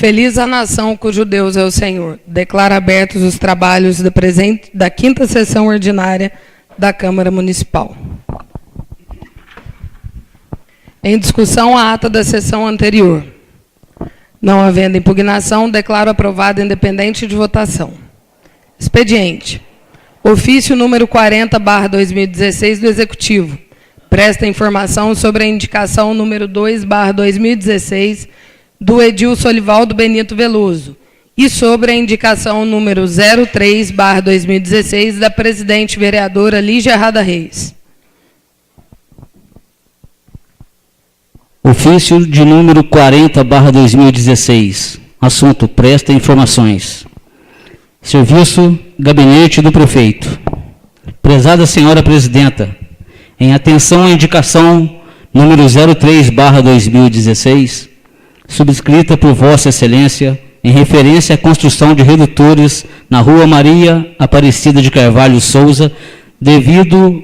Feliz a nação cujo Deus é o Senhor. Declara abertos os trabalhos da quinta sessão ordinária da Câmara Municipal. Em discussão, a ata da sessão anterior. Não havendo impugnação, declaro aprovada independente de votação. Expediente. Ofício número 40/2016 do Executivo. Presta informação sobre a indicação número 2/2016 do Edil Solivaldo Benito Veloso e sobre a indicação número 03/2016 da presidente vereadora Lígia Rada Reis. Ofício de número 40/2016. Assunto: presta informações. Serviço Gabinete do Prefeito. Prezada Senhora Presidenta, em atenção à indicação número 03/2016, subscrita por Vossa Excelência, em referência à construção de redutores na Rua Maria Aparecida de Carvalho Souza, devido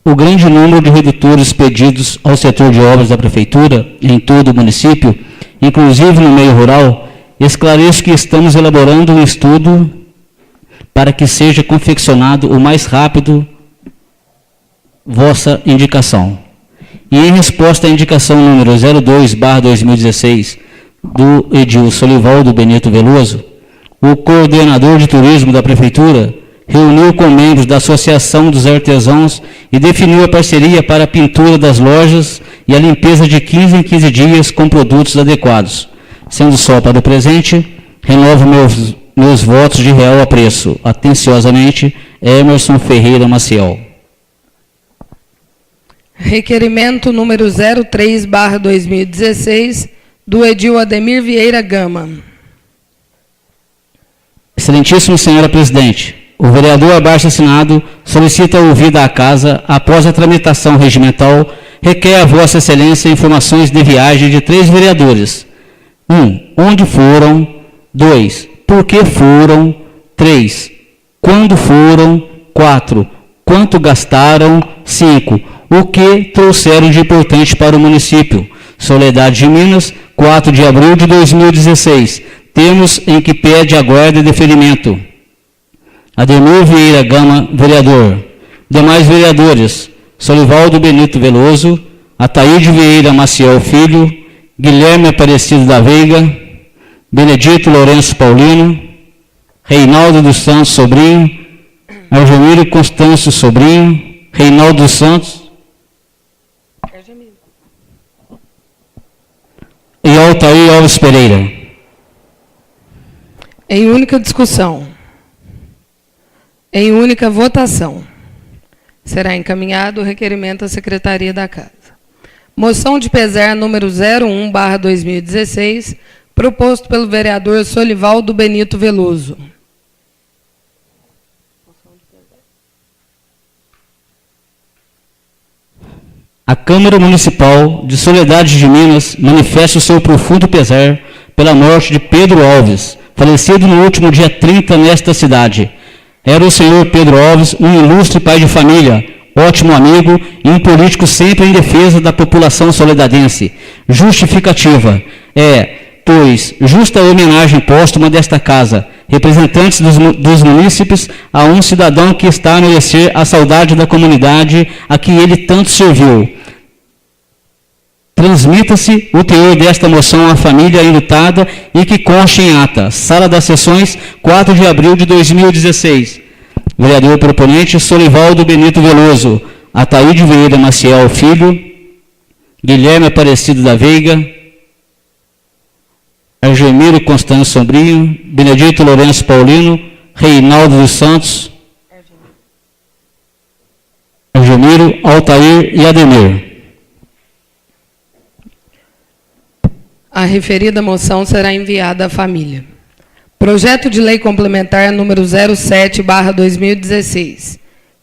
o grande número de redutores pedidos ao setor de obras da Prefeitura em todo o município, inclusive no meio rural, esclareço que estamos elaborando um estudo para que seja confeccionado o mais rápido vossa indicação. E em resposta à indicação número 02/2016 do Edil Solivaldo Benito Veloso, o coordenador de turismo da Prefeitura reuniu com membros da Associação dos Artesãos e definiu a parceria para a pintura das lojas e a limpeza de 15 em 15 dias com produtos adequados. Sendo só para o presente, renovo meus votos de real apreço. Atenciosamente, Emerson Ferreira Maciel. Requerimento número 03/2016 do Edil Ademir Vieira Gama. Excelentíssima Senhora Presidente, o vereador abaixo assinado solicita ouvida à Casa, após a tramitação regimental, requer a Vossa Excelência informações de viagem de 3 vereadores. 1. Onde foram? 2. Por que foram? 3. Quando foram? 4. Quanto gastaram? 5. O que trouxeram de importante para o município? Soledade de Minas, 4 de abril de 2016. Termos em que pede a guarda e deferimento. Ademir Vieira Gama, vereador. Demais vereadores: Solivaldo Benito Veloso, Ataíde Vieira Maciel Filho, Guilherme Aparecido da Veiga, Benedito Lourenço Paulino, Reinaldo dos Santos Sobrinho, Argemiro Constâncio Sobrinho, Reinaldo dos Santos e Altair Alves Pereira. Em única discussão. Em única votação. Será encaminhado o requerimento à Secretaria da Casa. Moção de pesar número 01/2016, proposto pelo vereador Solivaldo Benito Veloso. A Câmara Municipal de Soledade de Minas manifesta o seu profundo pesar pela morte de Pedro Alves, falecido no último dia 30 nesta cidade. Era o senhor Pedro Alves um ilustre pai de família, ótimo amigo e um político sempre em defesa da população soledadense. Justificativa pois, justa homenagem póstuma desta Casa, representantes dos munícipes, a um cidadão que está a merecer a saudade da comunidade a que ele tanto serviu. Transmita-se o teor desta moção à família enlutada e que conste em ata. Sala das Sessões, 4 de abril de 2016. Vereador proponente, Solivaldo Benito Veloso. Ataíde Vieira Maciel Filho. Guilherme Aparecido da Veiga. Argemiro Constâncio Sobrinho. Benedito Lourenço Paulino. Reinaldo dos Santos. Argemiro, Altair e Ademir. A referida moção será enviada à família. Projeto de Lei Complementar número 07/2016.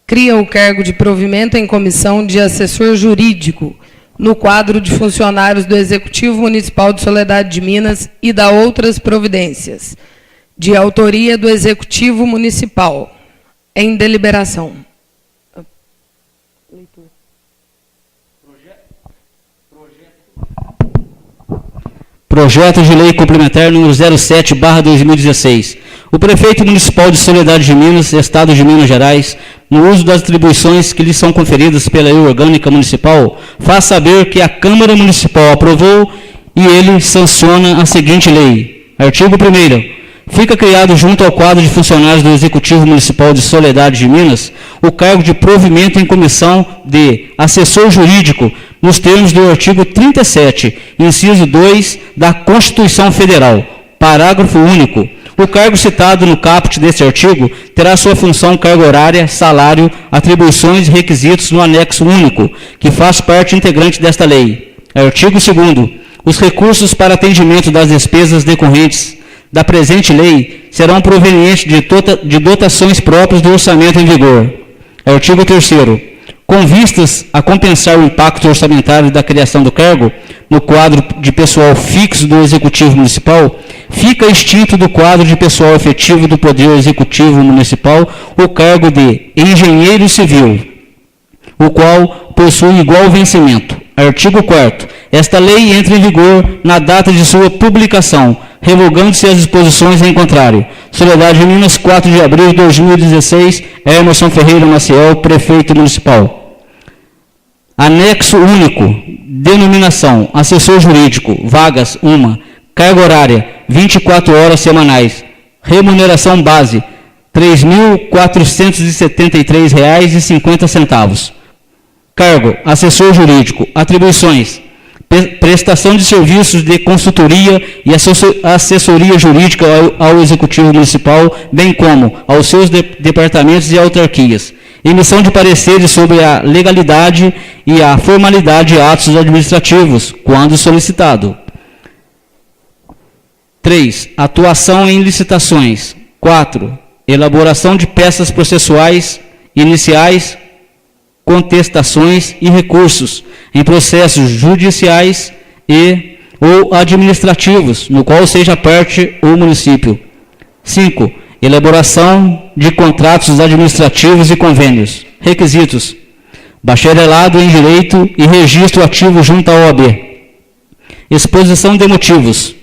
Cria o cargo de provimento em comissão de assessor jurídico no quadro de funcionários do Executivo Municipal de Soledade de Minas e dá outras providências. De autoria do Executivo Municipal. Em deliberação. Projeto de Lei Complementar número 07/2016. O Prefeito Municipal de Soledade de Minas, Estado de Minas Gerais, no uso das atribuições que lhe são conferidas pela Lei Orgânica Municipal, faz saber que a Câmara Municipal aprovou e ele sanciona a seguinte lei. Artigo 1º. Fica criado junto ao quadro de funcionários do Executivo Municipal de Soledade de Minas o cargo de provimento em comissão de assessor jurídico nos termos do artigo 37, inciso 2 da Constituição Federal, parágrafo único. O cargo citado no caput deste artigo terá sua função, carga horária, salário, atribuições e requisitos no anexo único, que faz parte integrante desta lei. Artigo 2º. Os recursos para atendimento das despesas decorrentes da presente lei serão provenientes de dotações próprias do orçamento em vigor. Artigo 3º. Com vistas a compensar o impacto orçamentário da criação do cargo no quadro de pessoal fixo do Executivo Municipal, fica extinto do quadro de pessoal efetivo do Poder Executivo Municipal o cargo de engenheiro civil, o qual possui igual vencimento. Artigo 4º. Esta lei entra em vigor na data de sua publicação, revogando-se as disposições em contrário. Soledade de Minas, 4 de abril de 2016, Emerson Ferreira Maciel, Prefeito Municipal. Anexo único. Denominação: assessor jurídico. Vagas: 1. Carga horária: 24 horas semanais. Remuneração base: R$ 3.473,50. Cargo: assessor jurídico. Atribuições: prestação de serviços de consultoria e assessoria jurídica ao Executivo Municipal, bem como aos seus departamentos e autarquias. Emissão de pareceres sobre a legalidade e a formalidade de atos administrativos, quando solicitado. 3. Atuação em licitações. 4. Elaboração de peças processuais iniciais, contestações e recursos em processos judiciais e ou administrativos, no qual seja parte o município. 5. Elaboração de contratos administrativos e convênios. Requisitos: bacharelado em Direito e registro ativo junto à OAB. Exposição de motivos.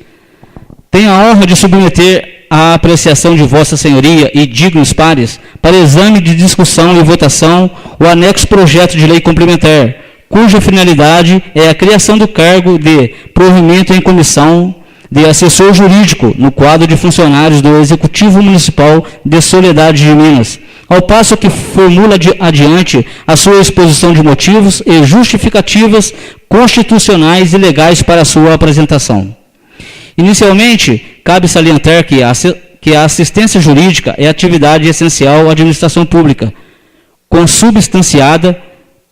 Tenho a honra de submeter à apreciação de Vossa Senhoria e dignos pares, para exame de discussão e votação, o anexo projeto de lei complementar, cuja finalidade é a criação do cargo de provimento em comissão de assessor jurídico no quadro de funcionários do Executivo Municipal de Soledade de Minas, ao passo que formula adiante a sua exposição de motivos e justificativas constitucionais e legais para a sua apresentação. Inicialmente, cabe salientar que a assistência jurídica é atividade essencial à administração pública, consubstanciada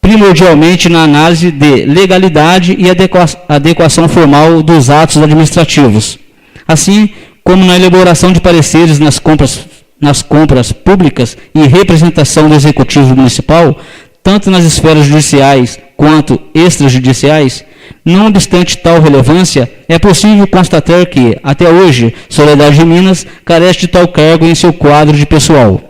primordialmente na análise de legalidade e adequação formal dos atos administrativos, assim como na elaboração de pareceres nas compras públicas e representação do Executivo Municipal, tanto nas esferas judiciais quanto extrajudiciais. Não obstante tal relevância, é possível constatar que, até hoje, Soledade de Minas carece de tal cargo em seu quadro de pessoal.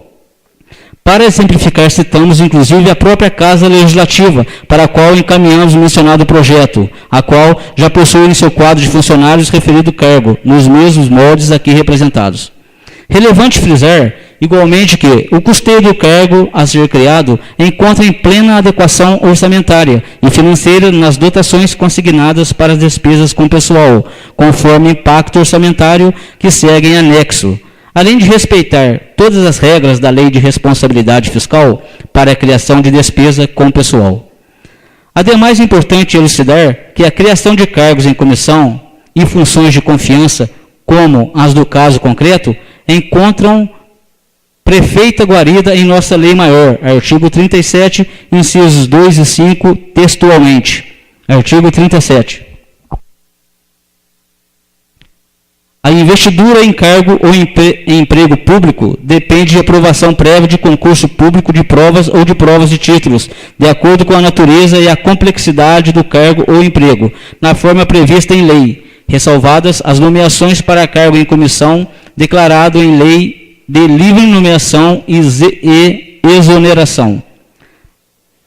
Para exemplificar, citamos inclusive a própria Casa Legislativa, para a qual encaminhamos o mencionado projeto, a qual já possui em seu quadro de funcionários referido cargo, nos mesmos moldes aqui representados. Relevante frisar, igualmente, que o custeio do cargo a ser criado encontra em plena adequação orçamentária e financeira nas dotações consignadas para as despesas com pessoal, conforme impacto orçamentário que segue em anexo, além de respeitar todas as regras da Lei de Responsabilidade Fiscal para a criação de despesa com pessoal. Ademais, é importante elucidar que a criação de cargos em comissão e funções de confiança, como as do caso concreto, encontram prefeita guarida em nossa Lei Maior, artigo 37, incisos 2 e 5, textualmente. Artigo 37. A investidura em cargo ou emprego público depende de aprovação prévia de concurso público de provas ou de provas de títulos, de acordo com a natureza e a complexidade do cargo ou emprego, na forma prevista em lei, ressalvadas as nomeações para cargo em comissão, declarado em lei de livre nomeação e exoneração.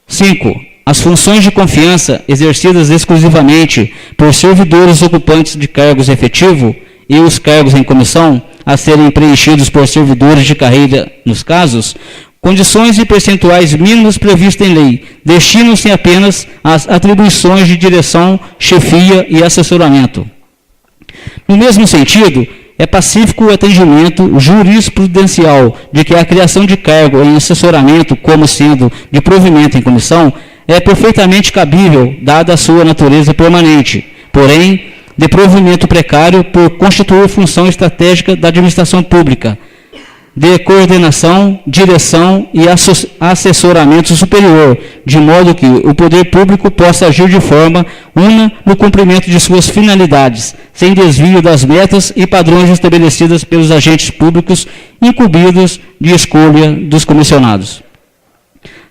5. as funções de confiança exercidas exclusivamente por servidores ocupantes de cargos efetivo e os cargos em comissão a serem preenchidos por servidores de carreira nos casos, condições e percentuais mínimos previstas em lei destinam-se apenas às atribuições de direção, chefia e assessoramento. No mesmo sentido, é pacífico o atendimento jurisprudencial de que a criação de cargo em assessoramento, como sendo de provimento em comissão, é perfeitamente cabível, dada a sua natureza permanente, porém, de provimento precário por constituir função estratégica da administração pública, de coordenação, direção e assessoramento superior, de modo que o poder público possa agir de forma una no cumprimento de suas finalidades, sem desvio das metas e padrões estabelecidas pelos agentes públicos incumbidos de escolha dos comissionados.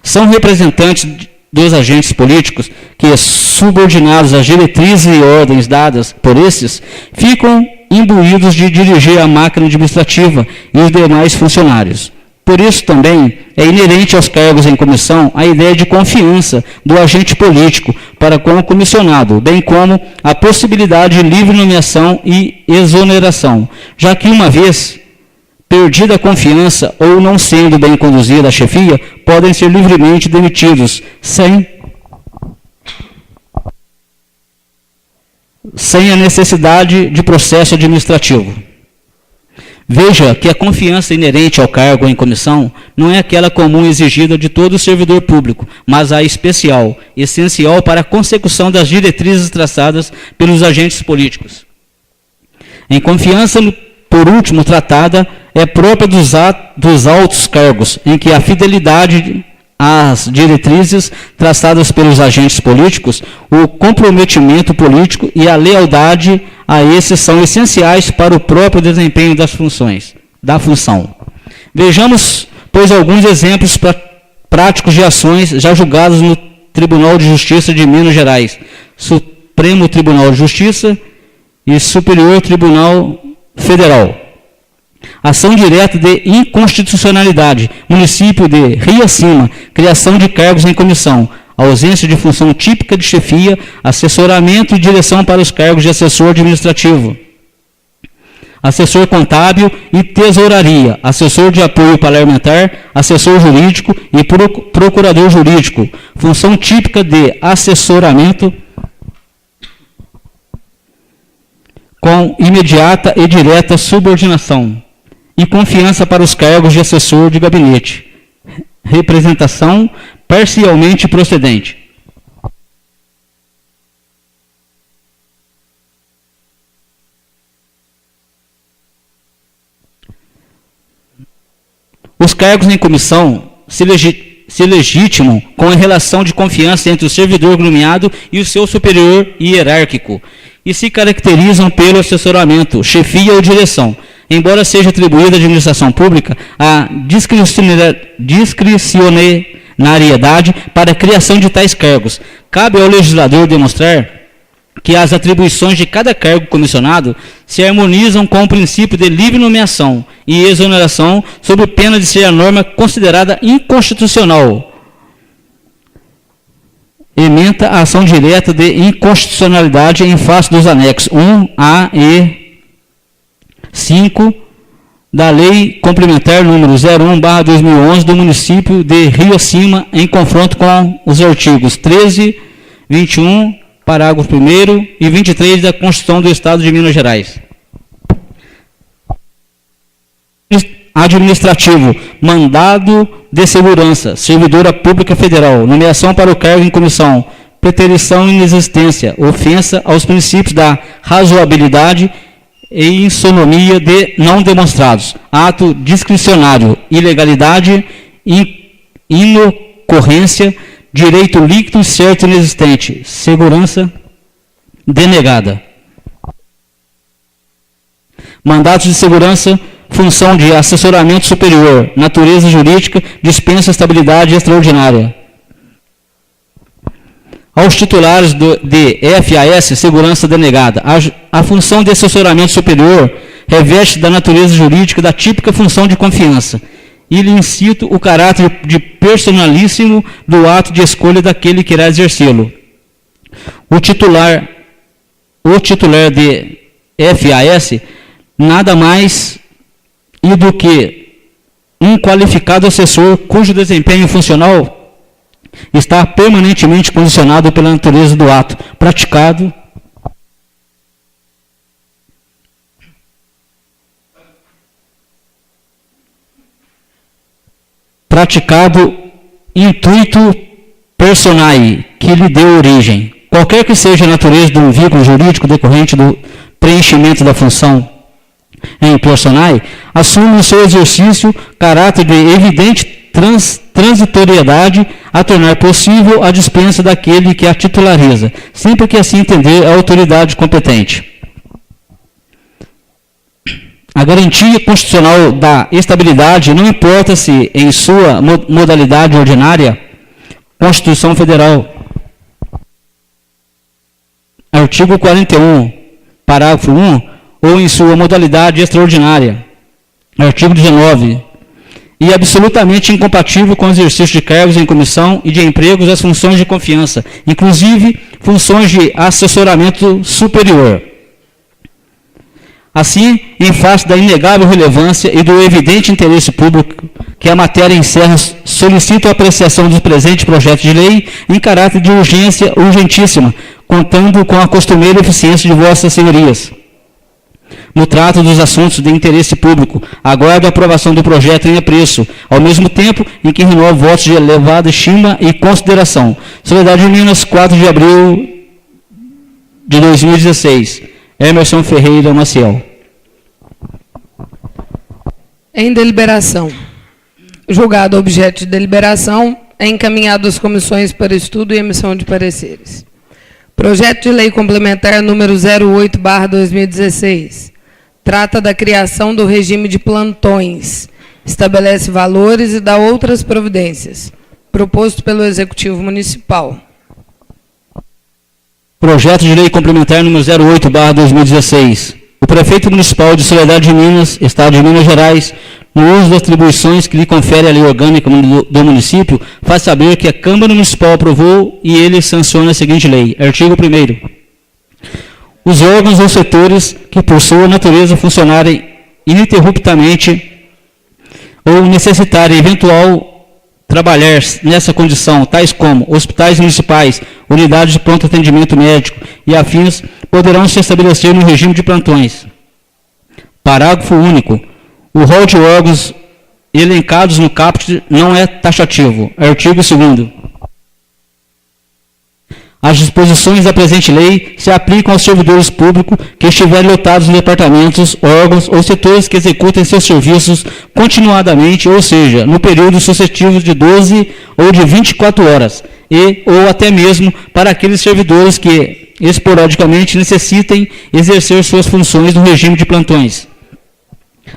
São representantes dos agentes políticos que, subordinados às diretrizes e ordens dadas por estes, ficam imbuídos de dirigir a máquina administrativa e os demais funcionários. Por isso também é inerente aos cargos em comissão a ideia de confiança do agente político para com o comissionado, bem como a possibilidade de livre nomeação e exoneração, já que uma vez perdida a confiança ou não sendo bem conduzida a chefia, podem ser livremente demitidos sem a necessidade de processo administrativo. Veja que a confiança inerente ao cargo em comissão não é aquela comum exigida de todo servidor público, mas a especial, essencial para a consecução das diretrizes traçadas pelos agentes políticos. Em confiança, por último, tratada, é própria dos altos cargos, em que a fidelidade às diretrizes traçadas pelos agentes políticos, o comprometimento político e a lealdade a esses são essenciais para o próprio desempenho da função. Vejamos, pois, alguns exemplos práticos de ações já julgadas no Tribunal de Justiça de Minas Gerais, Supremo Tribunal de Justiça e Superior Tribunal Federal. Ação direta de inconstitucionalidade, município de Rio Acima, criação de cargos em comissão, ausência de função típica de chefia, assessoramento e direção para os cargos de assessor administrativo, assessor contábil e tesouraria, assessor de apoio parlamentar, assessor jurídico e procurador jurídico, função típica de assessoramento com imediata e direta subordinação e confiança para os cargos de assessor de gabinete, representação parcialmente procedente. Os cargos em comissão se legitimam com a relação de confiança entre o servidor nomeado e o seu superior hierárquico e se caracterizam pelo assessoramento, chefia ou direção. Embora seja atribuída à administração pública a discricionariedade para a criação de tais cargos, cabe ao legislador demonstrar que as atribuições de cada cargo comissionado se harmonizam com o princípio de livre nomeação e exoneração, sob pena de ser a norma considerada inconstitucional. Ementa a ação direta de inconstitucionalidade em face dos anexos 1A e 5 da Lei Complementar número 01/2011 do município de Rio Acima, em confronto com os artigos 13, 21, parágrafo 1º e 23 da Constituição do Estado de Minas Gerais. Administrativo, mandado de segurança, servidora pública federal, nomeação para o cargo em comissão, preterição e inexistência, ofensa aos princípios da razoabilidade e insonomia de não demonstrados, ato discricionário, ilegalidade, inocorrência, direito líquido, certo e inexistente, segurança denegada. Mandatos de segurança, função de assessoramento superior, natureza jurídica, dispensa estabilidade extraordinária. Aos titulares de FAS, segurança denegada. A função de assessoramento superior reveste da natureza jurídica da típica função de confiança ilícito o caráter de personalíssimo do ato de escolha daquele que irá exercê-lo. O titular de FAS nada mais do que um qualificado assessor cujo desempenho funcional está permanentemente condicionado pela natureza do ato praticado intuito personae que lhe deu origem, qualquer que seja a natureza do vínculo jurídico decorrente do preenchimento da função em personae, assume no seu exercício caráter de evidente transitoriedade a tornar possível a dispensa daquele que a titulariza, sempre que assim entender a autoridade competente. A garantia constitucional da estabilidade não importa se, em sua modalidade ordinária, Constituição Federal, artigo 41, parágrafo 1, ou em sua modalidade extraordinária, artigo 19, e absolutamente incompatível com o exercício de cargos em comissão e de empregos as funções de confiança, inclusive funções de assessoramento superior. Assim, em face da inegável relevância e do evidente interesse público que a matéria encerra, solicito a apreciação dos presentes projetos de lei em caráter de urgência urgentíssima, contando com a costumeira eficiência de vossas senhorias. No trato dos assuntos de interesse público, aguardo a aprovação do projeto em apreço, ao mesmo tempo em que renovo votos de elevada estima e consideração. Soledade de Minas, 4 de abril de 2016. Emerson Ferreira Maciel. Em deliberação. Julgado objeto de deliberação, é encaminhado às comissões para estudo e emissão de pareceres. Projeto de Lei Complementar número 08/2016. Trata da criação do regime de plantões, estabelece valores e dá outras providências, proposto pelo Executivo Municipal. Projeto de Lei Complementar número 08/2016. O Prefeito Municipal de Soledade de Minas, Estado de Minas Gerais, no uso das atribuições que lhe confere a Lei Orgânica do município, faz saber que a Câmara Municipal aprovou e ele sanciona a seguinte lei. Artigo 1º. Os órgãos ou setores que, por sua natureza, funcionarem ininterruptamente ou necessitarem eventual trabalhar nessa condição, tais como hospitais municipais, unidades de pronto atendimento médico e afins, poderão se estabelecer no regime de plantões. Parágrafo único. O rol de órgãos elencados no caput não é taxativo. Artigo 2º. As disposições da presente lei se aplicam aos servidores públicos que estiverem lotados em departamentos, órgãos ou setores que executem seus serviços continuadamente, ou seja, no período suscetivo de 12 ou de 24 horas, ou até mesmo para aqueles servidores que esporadicamente necessitem exercer suas funções no regime de plantões.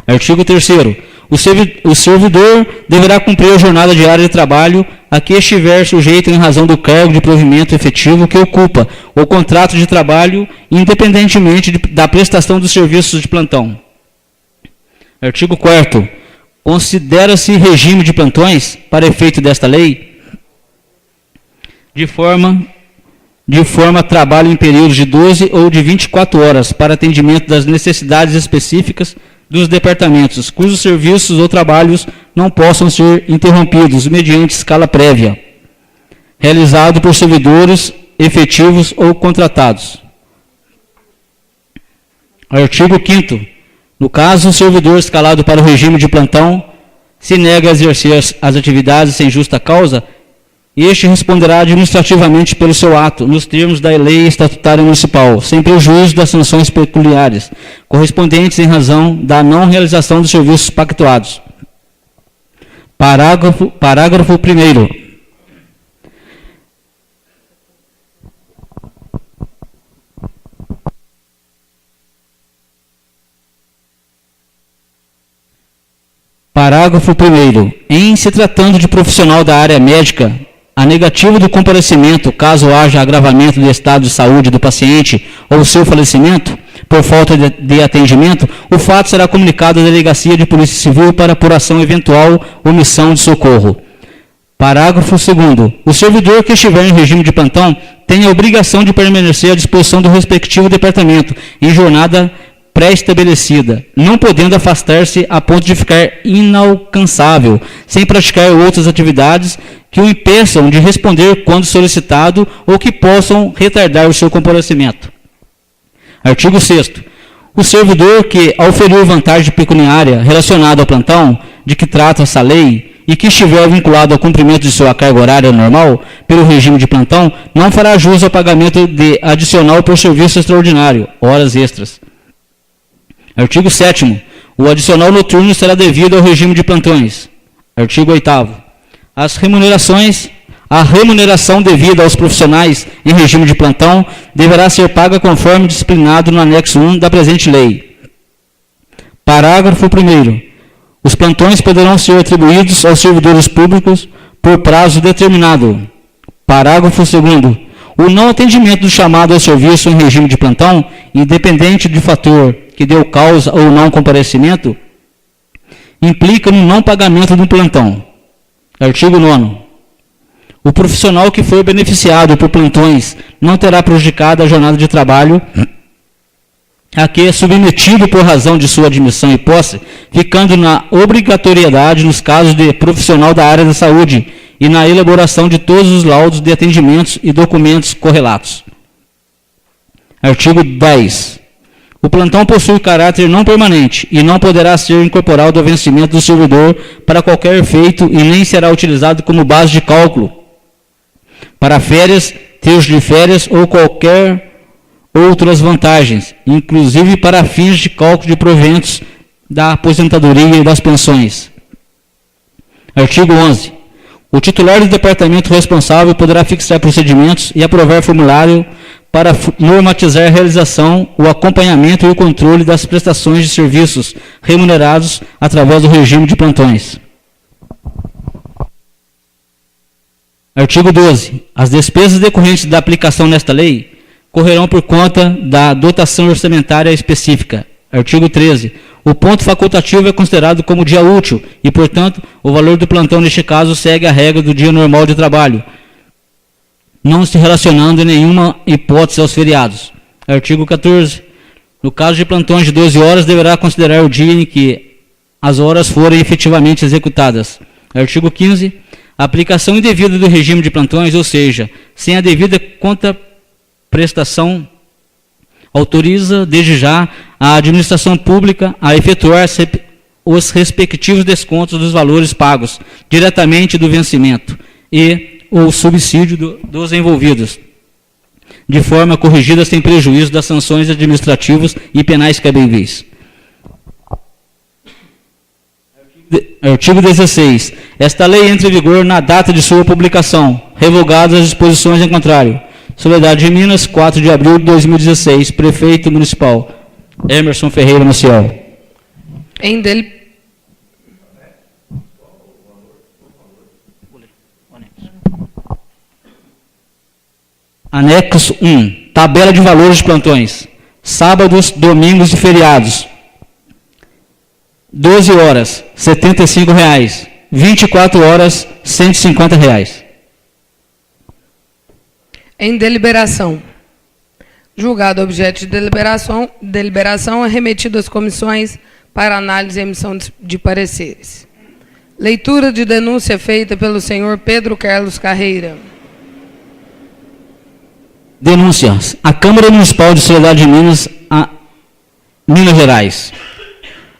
Artigo 3º. O servidor deverá cumprir a jornada diária de trabalho a que estiver sujeito em razão do cargo de provimento efetivo que ocupa, ou contrato de trabalho, independentemente da prestação dos serviços de plantão. Artigo 4º. Considera-se regime de plantões, para efeito desta lei, de forma trabalho em períodos de 12 ou de 24 horas para atendimento das necessidades específicas dos departamentos, cujos serviços ou trabalhos não possam ser interrompidos mediante escala prévia, realizado por servidores efetivos ou contratados. Artigo 5º. No caso, o servidor escalado para o regime de plantão se nega a exercer as atividades sem justa causa, este responderá administrativamente pelo seu ato, nos termos da lei estatutária municipal, sem prejuízo das sanções pecuniárias, correspondentes em razão da não realização dos serviços pactuados. Parágrafo 1º. Parágrafo 1º. Em se tratando de profissional da área médica, a negativa do comparecimento, caso haja agravamento do estado de saúde do paciente ou seu falecimento, por falta de atendimento, o fato será comunicado à Delegacia de Polícia Civil para apuração eventual omissão de socorro. Parágrafo 2º. O servidor que estiver em regime de plantão tem a obrigação de permanecer à disposição do respectivo departamento em jornada pré-estabelecida, não podendo afastar-se a ponto de ficar inalcançável, sem praticar outras atividades que o impeçam de responder quando solicitado ou que possam retardar o seu comparecimento. Artigo 6º. O servidor que auferir vantagem pecuniária relacionada ao plantão de que trata essa lei e que estiver vinculado ao cumprimento de sua carga horária normal pelo regime de plantão, não fará jus ao pagamento de adicional por serviço extraordinário, horas extras. Artigo 7º. O adicional noturno será devido ao regime de plantões. Artigo 8º. A remuneração devida aos profissionais em regime de plantão deverá ser paga conforme disciplinado no anexo 1 da presente lei. Parágrafo 1º. Os plantões poderão ser atribuídos aos servidores públicos por prazo determinado. Parágrafo 2º. O não atendimento do chamado ao serviço em regime de plantão, independente do fator que deu causa ou não comparecimento, implica no não pagamento do plantão. Artigo 9º. O profissional que for beneficiado por plantões não terá prejudicado a jornada de trabalho a que é submetido por razão de sua admissão e posse, ficando na obrigatoriedade nos casos de profissional da área da saúde e na elaboração de todos os laudos de atendimentos e documentos correlatos. Artigo 10. O plantão possui caráter não permanente e não poderá ser incorporado ao vencimento do servidor para qualquer efeito e nem será utilizado como base de cálculo para férias, trecho de férias ou qualquer outras vantagens, inclusive para fins de cálculo de proventos da aposentadoria e das pensões. Artigo 11. O titular do departamento responsável poderá fixar procedimentos e aprovar formulário para normatizar a realização, o acompanhamento e o controle das prestações de serviços remunerados através do regime de plantões. Artigo 12. As despesas decorrentes da aplicação nesta lei correrão por conta da dotação orçamentária específica. Artigo 13. O ponto facultativo é considerado como dia útil e, portanto, o valor do plantão neste caso segue a regra do dia normal de trabalho, não se relacionando em nenhuma hipótese aos feriados. Artigo 14. No caso de plantões de 12 horas, deverá considerar o dia em que as horas forem efetivamente executadas. Artigo 15. A aplicação indevida do regime de plantões, ou seja, sem a devida contraprestação, autoriza, desde já, a administração pública a efetuar os respectivos descontos dos valores pagos diretamente do vencimento e ou subsídio dos envolvidos, de forma corrigida sem prejuízo das sanções administrativas e penais cabíveis. Artigo 16. Esta lei entra em vigor na data de sua publicação, revogadas as disposições em contrário. Soledade de Minas, 4 de abril de 2016. Prefeito Municipal, Emerson Ferreira Maciel. Anexo 1. Tabela de valores de plantões. Sábados, domingos e feriados. 12 horas, R$ 75,00. 24 horas, R$ 150,00. Em deliberação. Julgado objeto de deliberação, é remetido às comissões para análise e emissão de pareceres. Leitura de denúncia feita pelo senhor Pedro Carlos Carreira. Denúncias. A Câmara Municipal de Soledade de Minas, Minas Gerais.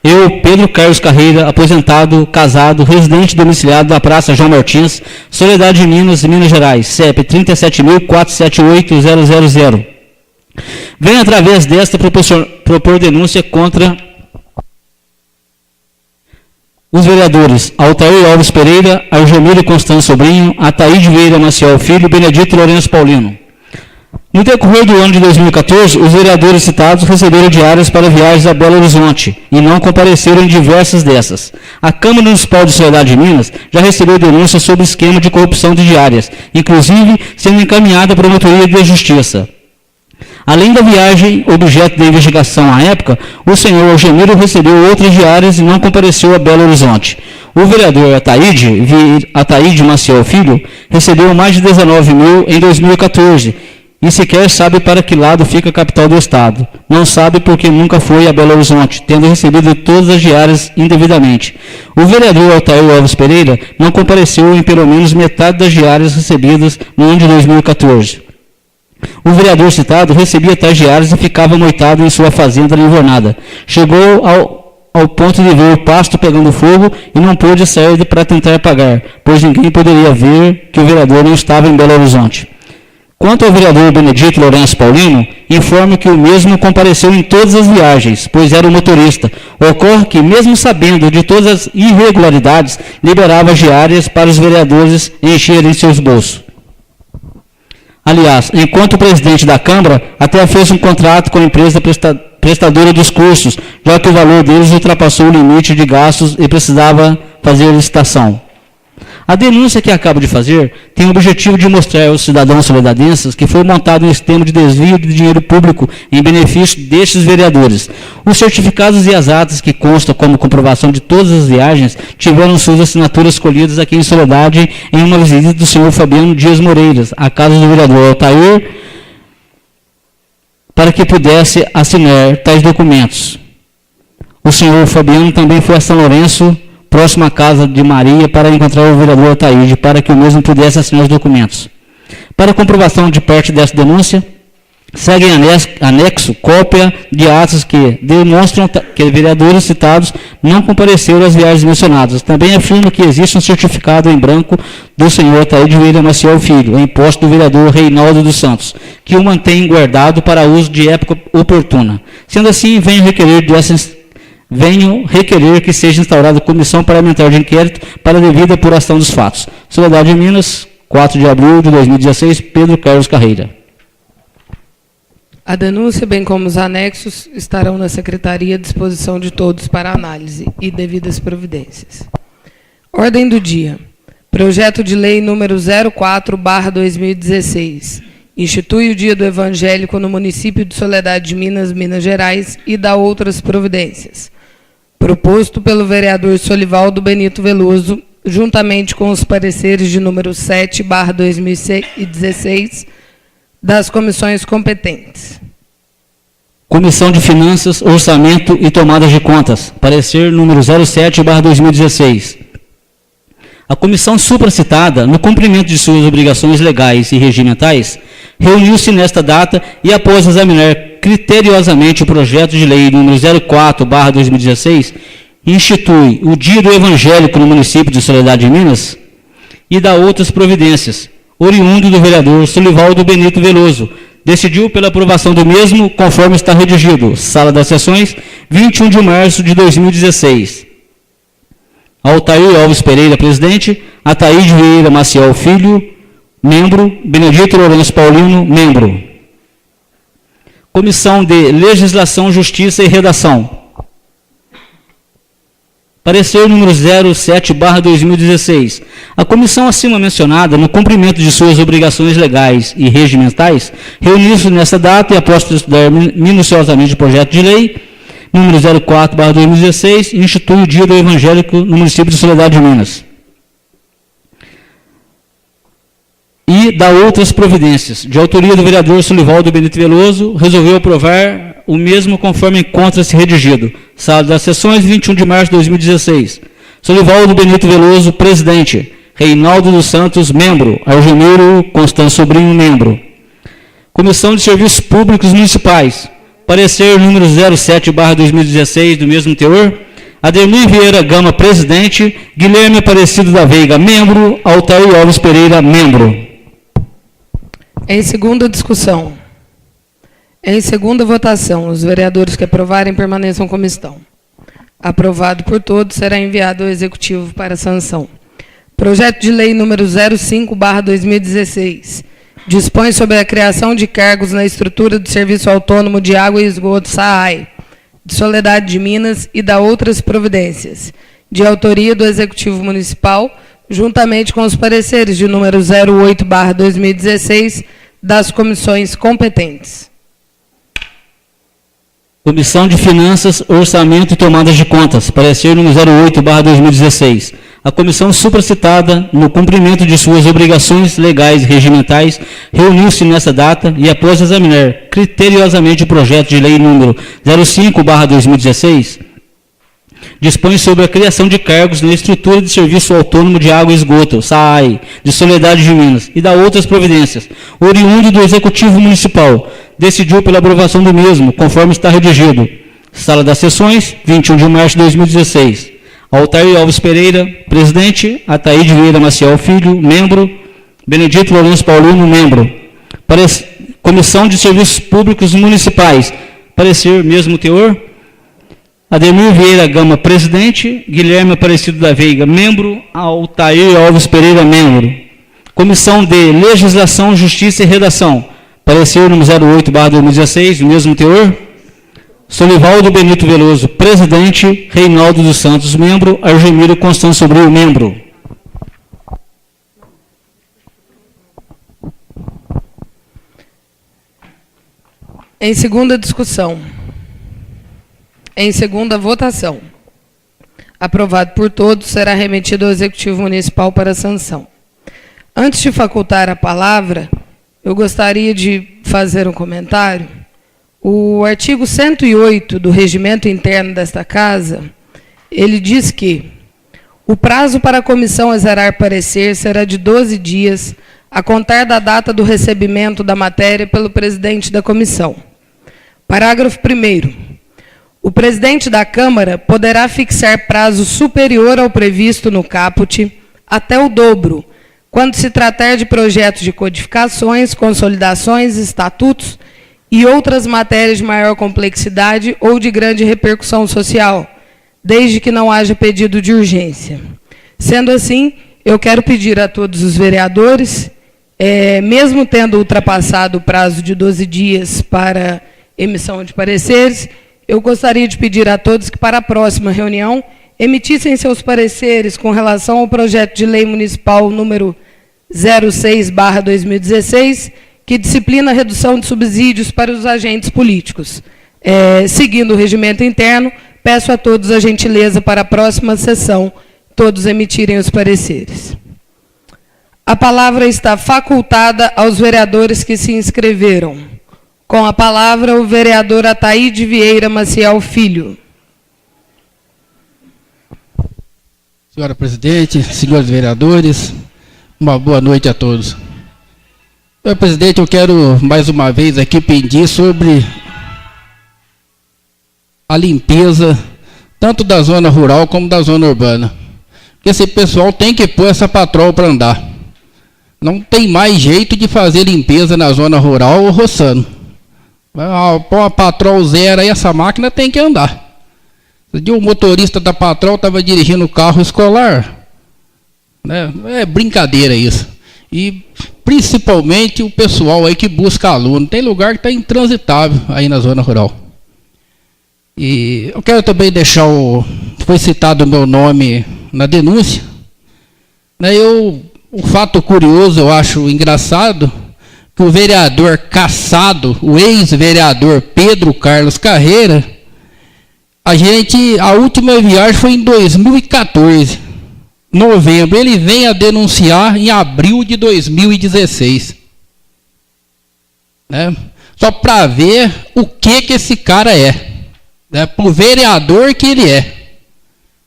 Eu, Pedro Carlos Carreira, aposentado, casado, residente domiciliado da Praça João Martins, Soledade de Minas, Minas Gerais, CEP 37.478.000. Venho, através desta, propor denúncia contra os vereadores Altair Alves Pereira, Argemiro Constâncio Sobrinho, Ataíde Vieira Maciel Filho e Benedito Lourenço Paulino. No decorrer do ano de 2014, os vereadores citados receberam diárias para viagens a Belo Horizonte e não compareceram em diversas dessas. A Câmara Municipal de Soledade de Minas já recebeu denúncias sobre esquema de corrupção de diárias, inclusive sendo encaminhada à Promotoria de Justiça. Além da viagem, objeto da investigação à época, o senhor Algemiro recebeu outras diárias e não compareceu a Belo Horizonte. O vereador Ataíde Maciel Filho recebeu mais de 19 mil em 2014 e sequer sabe para que lado fica a capital do estado. Não sabe porque nunca foi a Belo Horizonte, tendo recebido todas as diárias indevidamente. O vereador Altair Alves Pereira não compareceu em pelo menos metade das diárias recebidas no ano de 2014. O vereador citado recebia tais diárias e ficava moitado em sua fazenda livernada. Chegou ao ponto de ver o pasto pegando fogo e não pôde sair para tentar apagar, pois ninguém poderia ver que o vereador não estava em Belo Horizonte. Quanto ao vereador Benedito Lourenço Paulino, informo que o mesmo compareceu em todas as viagens, pois era o motorista. Ocorre que, mesmo sabendo de todas as irregularidades, liberava diárias para os vereadores encherem seus bolsos. Aliás, enquanto presidente da Câmara, até fez um contrato com a empresa prestadora dos cursos, já que o valor deles ultrapassou o limite de gastos e precisava fazer licitação. A denúncia que acabo de fazer tem o objetivo de mostrar aos cidadãos soledadenses que foi montado um esquema de desvio de dinheiro público em benefício destes vereadores. Os certificados e as atas que constam como comprovação de todas as viagens tiveram suas assinaturas colhidas aqui em Soledade em uma visita do senhor Fabiano Dias Moreiras, à casa do vereador Altair, para que pudesse assinar tais documentos. O senhor Fabiano também foi a São Lourenço, próximo à casa de Maria, para encontrar o vereador Altair, para que o mesmo pudesse assinar os documentos. Para comprovação de parte dessa denúncia, segue em anexo cópia de atos que demonstram que vereadores citados não compareceram às viagens mencionadas. Também afirma que existe um certificado em branco do senhor Altair de Vieira Maciel Filho, em posse do vereador Reinaldo dos Santos, que o mantém guardado para uso de época oportuna. Sendo assim, venho requerer que seja instaurada comissão parlamentar de inquérito para a devida apuração dos fatos. Soledade de Minas, 4 de abril de 2016, Pedro Carlos Carreira. A denúncia, bem como os anexos, estarão na Secretaria à disposição de todos para análise e devidas providências. Ordem do dia. Projeto de Lei número 04/2016. Institui o Dia do Evangélico no município de Soledade de Minas, Minas Gerais, e dá outras providências. Proposto pelo vereador Solivaldo Benito Veloso, juntamente com os pareceres de número 7/2016 das comissões competentes. Comissão de Finanças, Orçamento e Tomadas de Contas. Parecer número 07/2016. A comissão supracitada, no cumprimento de suas obrigações legais e regimentais, reuniu-se nesta data e, após examinar criteriosamente o projeto de lei número 04/2016, institui o Dia do Evangélico no município de Soledade de Minas e dá outras providências, oriundo do vereador Solivaldo Benito Veloso. Decidiu pela aprovação do mesmo, conforme está redigido. Sala das Sessões, 21 de março de 2016. Altair Alves Pereira, presidente. Ataíde Vieira Maciel Filho, membro. Benedito Lourenço Paulino, membro. Comissão de Legislação, Justiça e Redação. Parecer número 07/2016. A comissão acima mencionada, no cumprimento de suas obrigações legais e regimentais, reuniu-se nesta data e, após estudar minuciosamente o projeto de lei número 04/2016, institui o Dia do Evangélico no município de Soledade de Minas. E dá outras providências. De autoria do vereador Solivaldo Benito Veloso, resolveu aprovar o mesmo conforme encontra-se redigido. Sala das Sessões, 21 de março de 2016. Solivaldo Benito Veloso, presidente. Reinaldo dos Santos, membro. Algemiro Constâncio Sobrinho, membro. Comissão de Serviços Públicos Municipais. Parecer número 07/2016, do mesmo teor. Ademir Vieira Gama, presidente. Guilherme Aparecido da Veiga, membro. Altair Alves Pereira, membro. Em segunda discussão. Em segunda votação, os vereadores que aprovarem permaneçam como estão. Aprovado por todos, será enviado ao Executivo para sanção. Projeto de Lei número 05/2016. Dispõe sobre a criação de cargos na estrutura do Serviço Autônomo de Água e Esgoto, SAAI, de Soledade de Minas, e dá outras providências. De autoria do Executivo Municipal, juntamente com os pareceres de número 08/2016 das comissões competentes. Comissão de Finanças, Orçamento e Tomadas de Contas, parecer número 08/2016. A comissão supracitada, no cumprimento de suas obrigações legais e regimentais, reuniu-se nessa data e, após examinar criteriosamente o projeto de lei número 05/2016, dispõe sobre a criação de cargos na estrutura de Serviço Autônomo de Água e Esgoto, SAAI, de Soledade de Minas, e da outras providências, oriundo do Executivo Municipal, decidiu pela aprovação do mesmo, conforme está redigido. Sala das Sessões, 21 de março de 2016. Altair Alves Pereira, presidente. Ataíde Vieira Maciel Filho, membro. Benedito Lourenço Paulino, membro. Comissão de Serviços Públicos Municipais, parecer mesmo teor. Ademir Vieira Gama, presidente. Guilherme Aparecido da Veiga, membro. Altair Alves Pereira, membro. Comissão de Legislação, Justiça e Redação, parecer número 08/2016, mesmo teor. Solivaldo Benito Veloso, presidente. Reinaldo dos Santos, membro. Argemiro Constâncio Abreu, membro. Em segunda discussão. Em segunda votação. Aprovado por todos, será remetido ao Executivo Municipal para sanção. Antes de facultar a palavra, eu gostaria de fazer um comentário. O artigo 108 do Regimento Interno desta Casa, ele diz que o prazo para a comissão exarar parecer será de 12 dias, a contar da data do recebimento da matéria pelo presidente da comissão. Parágrafo 1º. O presidente da Câmara poderá fixar prazo superior ao previsto no caput até o dobro, quando se tratar de projetos de codificações, consolidações, estatutos e outras matérias de maior complexidade ou de grande repercussão social, desde que não haja pedido de urgência. Sendo assim, eu quero pedir a todos os vereadores, mesmo tendo ultrapassado o prazo de 12 dias para emissão de pareceres, eu gostaria de pedir a todos que, para a próxima reunião, emitissem seus pareceres com relação ao projeto de lei municipal número 06/2016, que disciplina a redução de subsídios para os agentes políticos. Seguindo o regimento interno, peço a todos a gentileza para a próxima sessão, todos emitirem os pareceres. A palavra está facultada aos vereadores que se inscreveram. Com a palavra, o vereador Ataíde Vieira Maciel Filho. Senhora presidente, senhores vereadores, uma boa noite a todos. Senhor presidente, eu quero mais uma vez aqui pedir sobre a limpeza tanto da zona rural como da zona urbana. Porque esse pessoal tem que pôr essa patroa para andar. Não tem mais jeito de fazer limpeza na zona rural ou roçando. Põe uma patrol zero aí, essa máquina tem que andar. O motorista da patrol estava dirigindo o carro escolar. Né? É brincadeira isso. E principalmente o pessoal aí que busca aluno. Tem lugar que está intransitável aí na zona rural. E eu quero também deixar foi citado o meu nome na denúncia. Né? Um fato curioso, eu acho engraçado, que o vereador cassado, o ex-vereador Pedro Carlos Carreira, a última viagem foi em 2014, novembro. Ele vem a denunciar em abril de 2016. Né? Só para ver o que esse cara é. Né? Para o vereador que ele é.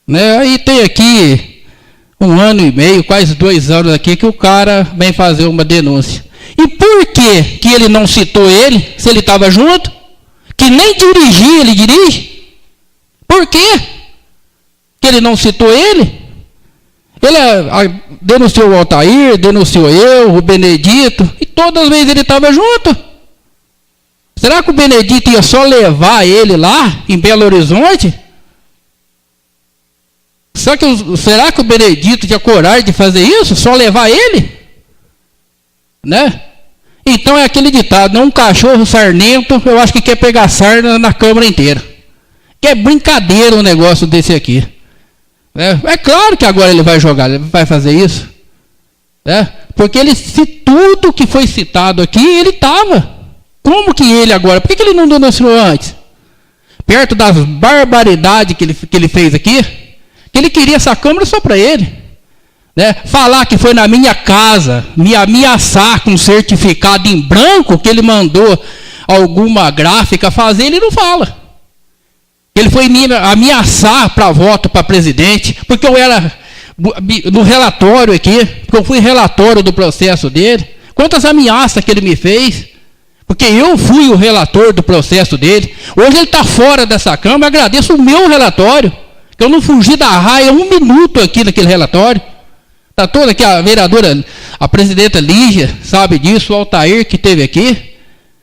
Né? Aí tem aqui 1 ano e meio, quase 2 anos aqui, que o cara vem fazer uma denúncia. E por que ele não citou ele, se ele estava junto? Que nem dirigir, ele dirige? Por quê que ele não citou ele? Ele denunciou o Altair, denunciou eu, o Benedito, e todas as vezes ele estava junto. Será que o Benedito ia só levar ele lá, em Belo Horizonte? Será que o Benedito tinha coragem de fazer isso? Só levar ele? Né? Então é aquele ditado, um cachorro sarnento, eu acho que quer pegar sarna na Câmara inteira. Que é brincadeira um negócio desse aqui. É claro que agora ele vai jogar, ele vai fazer isso. Porque se tudo que foi citado aqui, ele estava. Como que ele agora? Por que ele não denunciou antes? perto das barbaridades que ele fez aqui, que ele queria essa Câmara só para ele. Né? Falar que foi na minha casa, me ameaçar com certificado em branco, que ele mandou alguma gráfica fazer, ele não fala. Ele foi me ameaçar para voto para presidente, porque eu era no relatório aqui, porque eu fui relatório do processo dele. Quantas ameaças que ele me fez, porque eu fui o relator do processo dele. Hoje ele está fora dessa Câmara, agradeço o meu relatório, que eu não fugi da raia um minuto aqui naquele relatório. Está toda aqui a vereadora, a presidenta Lígia, sabe disso, o Altair que esteve aqui.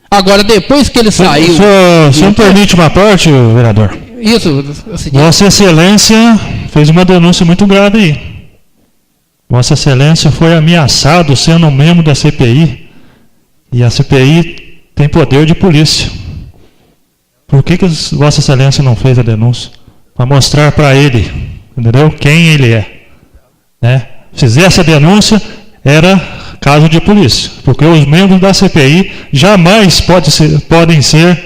Agora, depois que ele saiu... O senhor permite uma parte, vereador? Isso. Vossa Excelência fez uma denúncia muito grave aí. Vossa Excelência foi ameaçado sendo membro da CPI. E a CPI tem poder de polícia. Por que Vossa Excelência não fez a denúncia? Para mostrar para ele, entendeu? Quem ele é. Né? Fizesse a denúncia, era caso de polícia, porque os membros da CPI jamais podem ser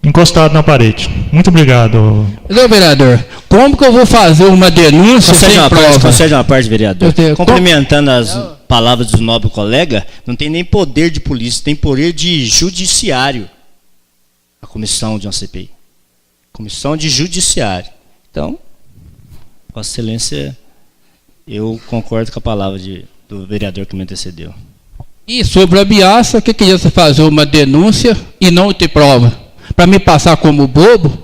encostados na parede. Muito obrigado. Meu vereador, como que eu vou fazer uma denúncia sem prova? Concede uma parte, vereador. Complementando as palavras do nobre colega, não tem nem poder de polícia, tem poder de judiciário. A comissão de uma CPI. Comissão de judiciário. Então, Vossa Excelência... Eu concordo com a palavra do vereador que me antecedeu. E sobre a ameaça, o que ia você fazer uma denúncia e não ter prova? Para me passar como bobo?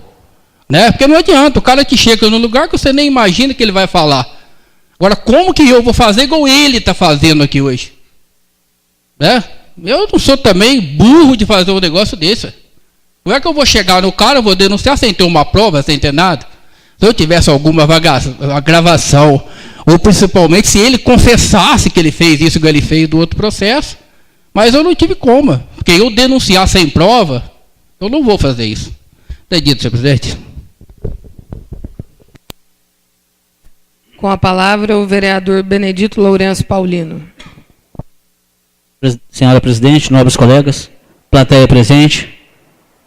Né? Porque não adianta, o cara que chega num lugar que você nem imagina que ele vai falar. Agora, como que eu vou fazer igual ele está fazendo aqui hoje? Né? Eu não sou também burro de fazer um negócio desse. Não é que eu vou chegar no cara, vou denunciar sem ter uma prova, sem ter nada. Se eu tivesse alguma gravação, ou principalmente se ele confessasse que ele fez isso que ele fez do outro processo, mas eu não tive como, porque eu denunciar sem prova, eu não vou fazer isso. Entendido, senhor presidente? Com a palavra, o vereador Benedito Lourenço Paulino. Senhora presidente, nobres colegas, plateia presente,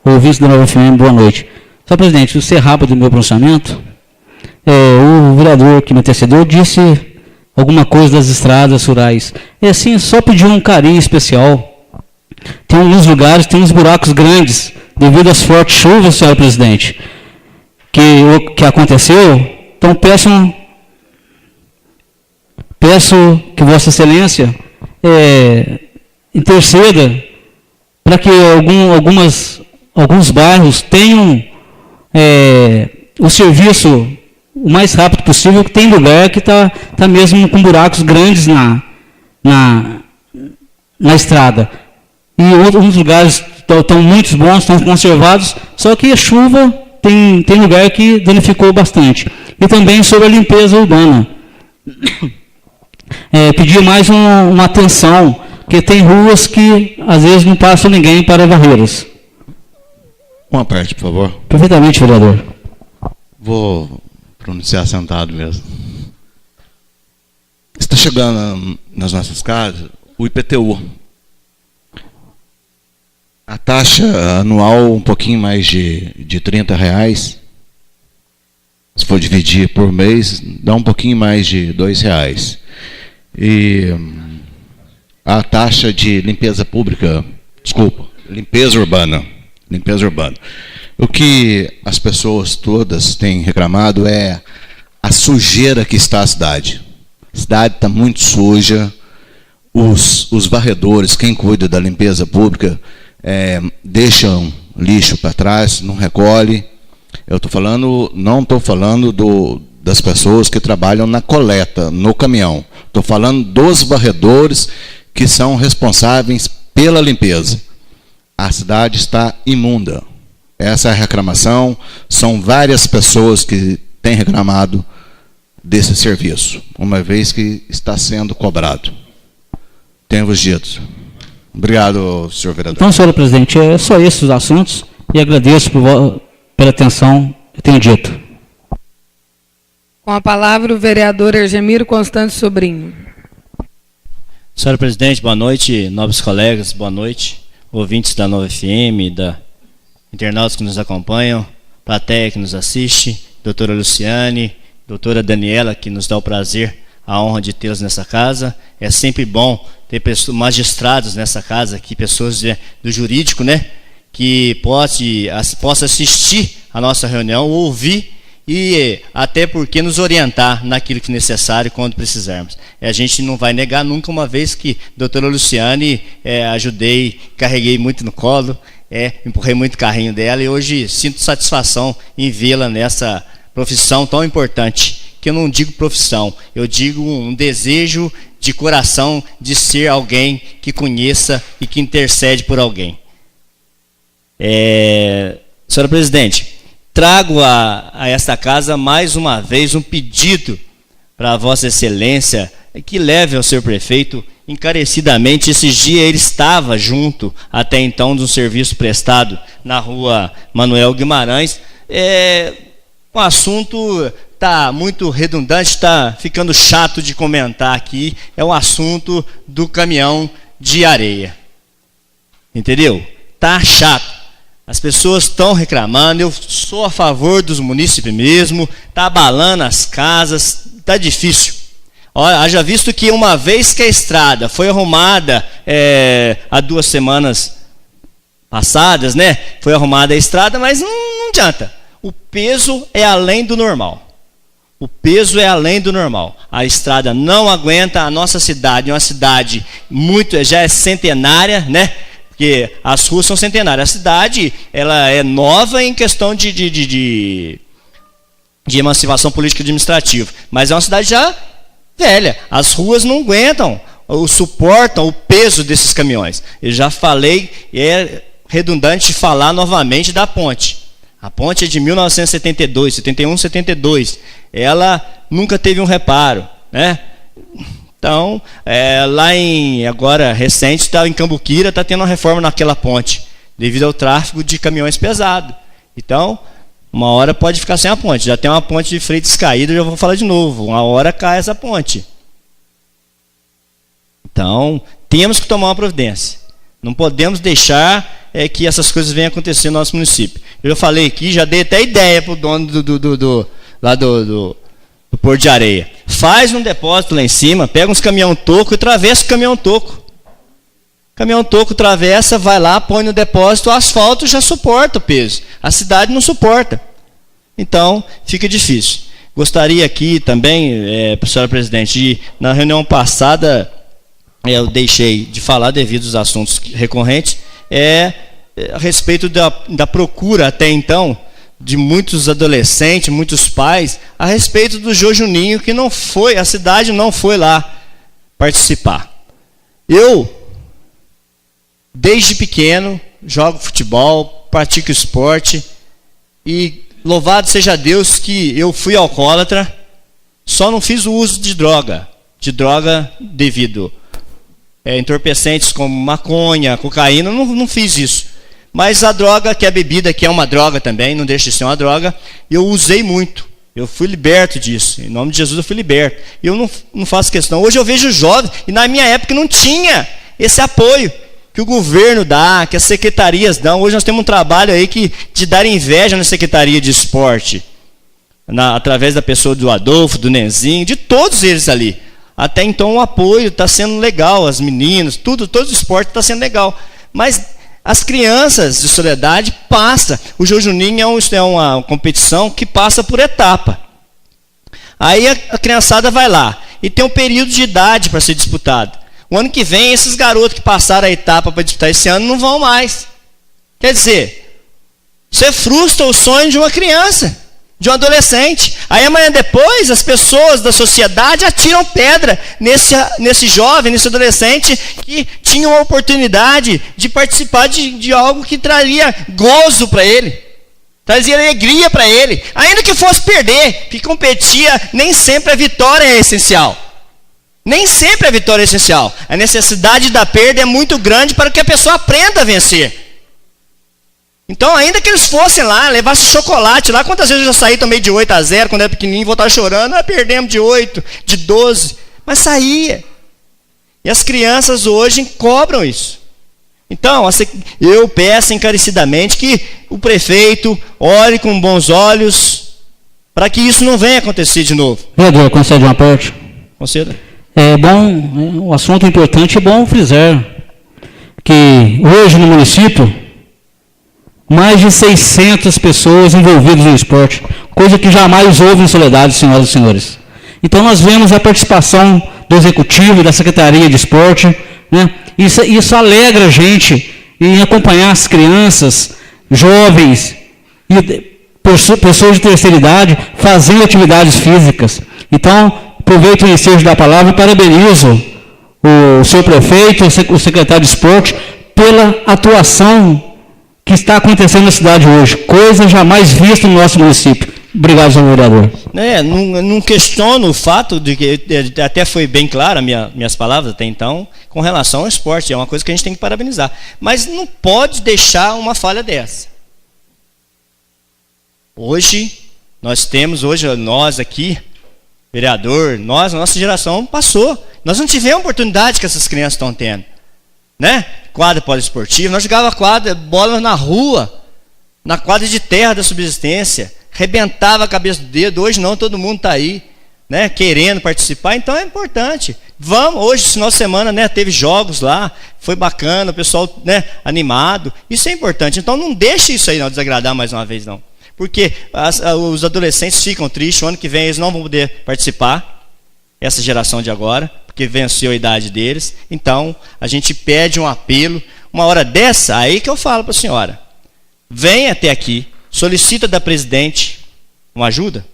ouvintes da Nova FM, boa noite. Senhor presidente, o ser rápido do meu pronunciamento, o vereador que me antecedeu disse alguma coisa das estradas rurais. É assim, só pedir um carinho especial. Tem alguns lugares, tem uns buracos grandes, devido às fortes chuvas, senhor presidente, que aconteceu. Então peço que Vossa Excelência interceda para que alguns bairros tenham o serviço o mais rápido possível, que tem lugar que está mesmo com buracos grandes na estrada. E outros lugares estão muito bons, estão conservados, só que a chuva tem lugar que danificou bastante. E também sobre a limpeza urbana. Pedir mais uma atenção, porque tem ruas que às vezes não passa ninguém para varrê-las. Uma parte, por favor. Perfeitamente, vereador. Vou pronunciar sentado mesmo. Está chegando nas nossas casas o IPTU. A taxa anual um pouquinho mais de R$30. Se for dividir por mês, dá um pouquinho mais de R$2. E a taxa de limpeza pública, limpeza urbana. O que as pessoas todas têm reclamado é a sujeira que está a cidade. A cidade está muito suja. Os varredores, quem cuida da limpeza pública, deixam lixo para trás, não recolhe. Não estou falando das pessoas que trabalham na coleta, no caminhão. Estou falando dos varredores que são responsáveis pela limpeza. A cidade está imunda. Essa é a reclamação. São várias pessoas que têm reclamado desse serviço, uma vez que está sendo cobrado. Tenho-vos dito. Obrigado, senhor vereador. Então, senhor presidente, é só esses os assuntos e agradeço pela atenção que tenho dito. Com a palavra, o vereador Ergemiro Constante Sobrinho. Senhora presidente, boa noite. Nobres colegas, boa noite. Ouvintes da Nova FM, da internautas que nos acompanham. plateia que nos assiste, doutora Luciane, doutora Daniela, que nos dá o prazer, a honra de tê-las nessa casa. É sempre bom ter magistrados nessa casa aqui, pessoas do jurídico, né, que possa assistir a nossa reunião, ouvir e até porque nos orientar naquilo que é necessário quando precisarmos. A gente não vai negar nunca, uma vez que a doutora Luciane ajudei, carreguei muito no colo, empurrei muito o carrinho dela e hoje sinto satisfação em vê-la nessa profissão tão importante, que eu não digo profissão, eu digo um desejo de coração de ser alguém que conheça e que intercede por alguém. Senhora Presidente, trago a esta casa mais uma vez um pedido para a Vossa Excelência que leve ao senhor prefeito encarecidamente. Esses dias ele estava junto, até então, de um serviço prestado na rua Manuel Guimarães. O assunto está muito redundante, está ficando chato de comentar aqui. É o assunto do caminhão de areia. Entendeu? Está chato. As pessoas estão reclamando, eu sou a favor dos munícipes mesmo, está abalando as casas, está difícil. Olha, haja visto que uma vez que a estrada foi arrumada há 2 semanas passadas, né? Foi arrumada a estrada, mas não adianta. O peso é além do normal. O peso é além do normal. A estrada não aguenta. A nossa cidade é uma cidade já é centenária, né? Porque as ruas são centenárias. A cidade ela é nova em questão de emancipação política e administrativa, mas é uma cidade já velha. As ruas não aguentam, suportam o peso desses caminhões. Eu já falei, e é redundante falar novamente da ponte. A ponte é de 1972, 71, 72. Ela nunca teve um reparo, né? Então, agora recente, está em Cambuquira, está tendo uma reforma naquela ponte, devido ao tráfego de caminhões pesados. Então, uma hora pode ficar sem a ponte. Já tem uma ponte de Freitas caída, já vou falar de novo. Uma hora cai essa ponte. Então, temos que tomar uma providência. Não podemos deixar que essas coisas venham acontecer no nosso município. Eu já falei aqui, já dei até ideia para o dono do Porto de Areia. Faz um depósito lá em cima, pega uns caminhão-toco e atravessa o caminhão-toco. Caminhão-toco atravessa, vai lá, põe no depósito, o asfalto já suporta o peso. A cidade não suporta. Então, fica difícil. Gostaria aqui também, senhora Presidente, na reunião passada, eu deixei de falar devido aos assuntos recorrentes, a respeito da procura até então, de muitos adolescentes, muitos pais, a respeito do Jô Juninho, que não foi, a cidade não foi lá participar. Eu, desde pequeno, jogo futebol, pratico esporte, e louvado seja Deus que eu fui alcoólatra, só não fiz o uso de droga devido entorpecentes como maconha, cocaína, não fiz isso. Mas a droga, que é a bebida, que é uma droga também, não deixa de ser uma droga, eu usei muito. Eu fui liberto disso. Em nome de Jesus eu fui liberto. E eu não faço questão. Hoje eu vejo jovens, e na minha época não tinha esse apoio que o governo dá, que as secretarias dão. Hoje nós temos um trabalho aí de dar inveja na Secretaria de Esporte, através da pessoa do Adolfo, do Nenzinho, de todos eles ali. Até então o apoio está sendo legal, as meninas, todo o esporte está sendo legal. Mas as crianças de Soledade passam. O Jô Juninho é uma competição que passa por etapa. Aí a criançada vai lá. E tem um período de idade para ser disputado. O ano que vem, esses garotos que passaram a etapa para disputar esse ano não vão mais. Quer dizer, você frustra o sonho de uma criança, de um adolescente. Aí amanhã depois, as pessoas da sociedade atiram pedra nesse jovem, nesse adolescente que tinha uma oportunidade de participar de algo que traria gozo para ele, trazia alegria para ele, ainda que fosse perder, que competia. Nem sempre a vitória é essencial. Nem sempre a vitória é essencial. A necessidade da perda é muito grande para que a pessoa aprenda a vencer. Então, ainda que eles fossem lá, levassem chocolate lá, quantas vezes eu já saí, tomei de 8-0, quando era pequenininho, e voltava chorando, perdemos de 8, de 12, mas saía. E as crianças hoje cobram isso. Então, eu peço encarecidamente que o prefeito olhe com bons olhos para que isso não venha acontecer de novo. Vereador, concede uma parte? Conceda. É bom, o assunto importante é bom frisar que hoje no município, mais de 600 pessoas envolvidas no esporte, coisa que jamais houve em Soledade, senhoras e senhores. Então nós vemos a participação do Executivo e da Secretaria de Esporte, né? Isso alegra a gente em acompanhar as crianças, jovens e pessoas de terceira idade fazendo atividades físicas. Então, aproveito o ensejo da palavra e parabenizo o seu prefeito, o secretário de Esporte, pela atuação que está acontecendo na cidade hoje, coisa jamais vista no nosso município. Obrigado, senhor vereador. Não questiono o fato de que até foi bem clara minhas palavras até então com relação ao esporte, é uma coisa que a gente tem que parabenizar, mas não pode deixar uma falha dessa. Hoje nós aqui, vereador, a nossa geração passou, nós não tivemos a oportunidade que essas crianças estão tendo, né? Quadra poliesportiva, nós jogávamos bola na rua, na quadra de terra da subsistência, rebentava a cabeça do dedo. Hoje não, todo mundo está aí, né, querendo participar, então é importante. Vamos, hoje, esse final de semana, né, teve jogos lá, foi bacana, o pessoal, né, animado, isso é importante. Então não deixe isso aí não desagradar mais uma vez não, porque os adolescentes ficam tristes, o ano que vem eles não vão poder participar, essa geração de agora, porque venceu a idade deles. Então a gente pede um apelo, uma hora dessa, aí que eu falo para a senhora, venha até aqui, solicita da presidente uma ajuda,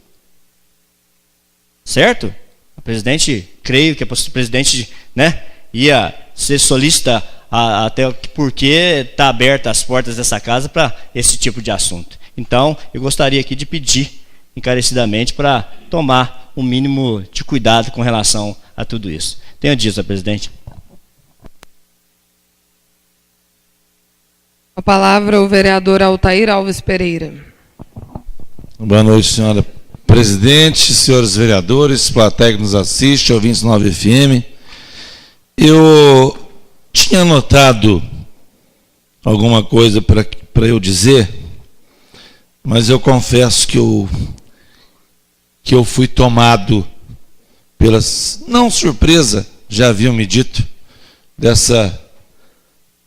certo? A presidente, creio que a presidente, né, ia ser solicita até porque está aberta as portas dessa casa para esse tipo de assunto. Então, eu gostaria aqui de pedir encarecidamente para tomar um mínimo de cuidado com relação a tudo isso. Tenha dito, senhor presidente. A palavra o vereador Altair Alves Pereira. Boa noite, senhora presidente, senhores vereadores, plateia que nos assiste, ouvintes 9 FM. Eu tinha anotado alguma coisa para eu dizer, mas eu confesso que eu fui tomado pelas, não surpresa, já haviam me dito, dessa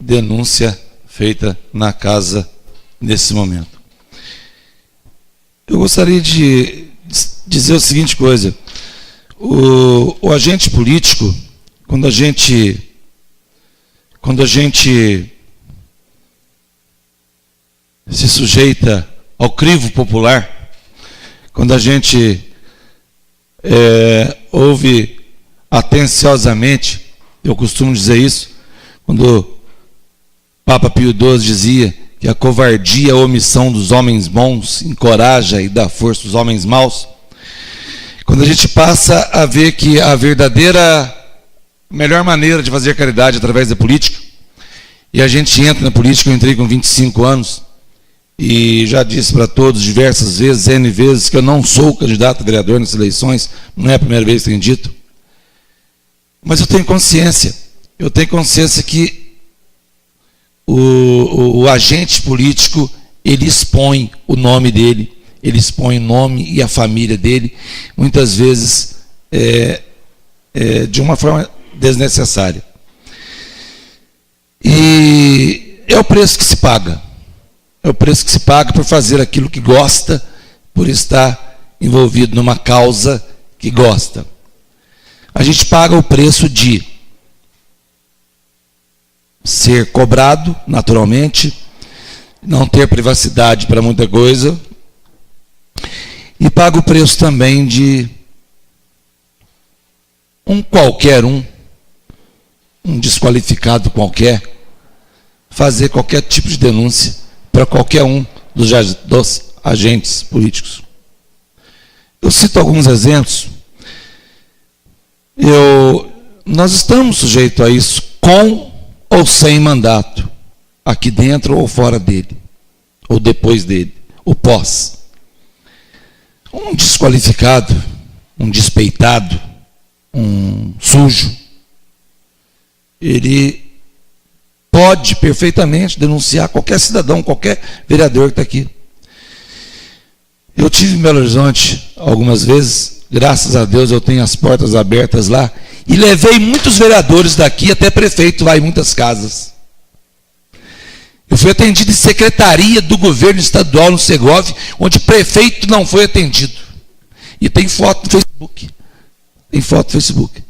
denúncia feita na casa nesse momento. Eu gostaria de dizer a seguinte coisa: o agente político, quando a gente se sujeita ao crivo popular, quando a gente ouve atenciosamente, eu costumo dizer isso, quando Papa Pio XII dizia que a covardia e a omissão dos homens bons encoraja e dá força aos homens maus, quando a gente passa a ver que a melhor maneira de fazer caridade é através da política, e a gente entra na política, eu entrei com 25 anos, e já disse para todos diversas vezes, N vezes, que eu não sou candidato a vereador nas eleições, não é a primeira vez que tenho dito, mas eu tenho consciência que o agente político, ele expõe o nome dele, ele expõe o nome e a família dele, muitas vezes de uma forma desnecessária. E é o preço que se paga. É o preço que se paga por fazer aquilo que gosta, por estar envolvido numa causa que gosta. A gente paga o preço de ser cobrado, naturalmente, não ter privacidade para muita coisa, e paga o preço também de um desqualificado qualquer, fazer qualquer tipo de denúncia para qualquer um dos agentes políticos. Eu cito alguns exemplos. Nós estamos sujeitos a isso com ou sem mandato, aqui dentro ou fora dele, ou depois dele, ou pós. Um desqualificado, um despeitado, um sujo, ele pode perfeitamente denunciar qualquer cidadão, qualquer vereador que está aqui. Eu tive em Belo Horizonte algumas vezes, graças a Deus eu tenho as portas abertas lá, e levei muitos vereadores daqui, até prefeito lá em muitas casas. Eu fui atendido em secretaria do governo estadual no Segov, onde prefeito não foi atendido. E tem foto no Facebook. Tem foto no Facebook.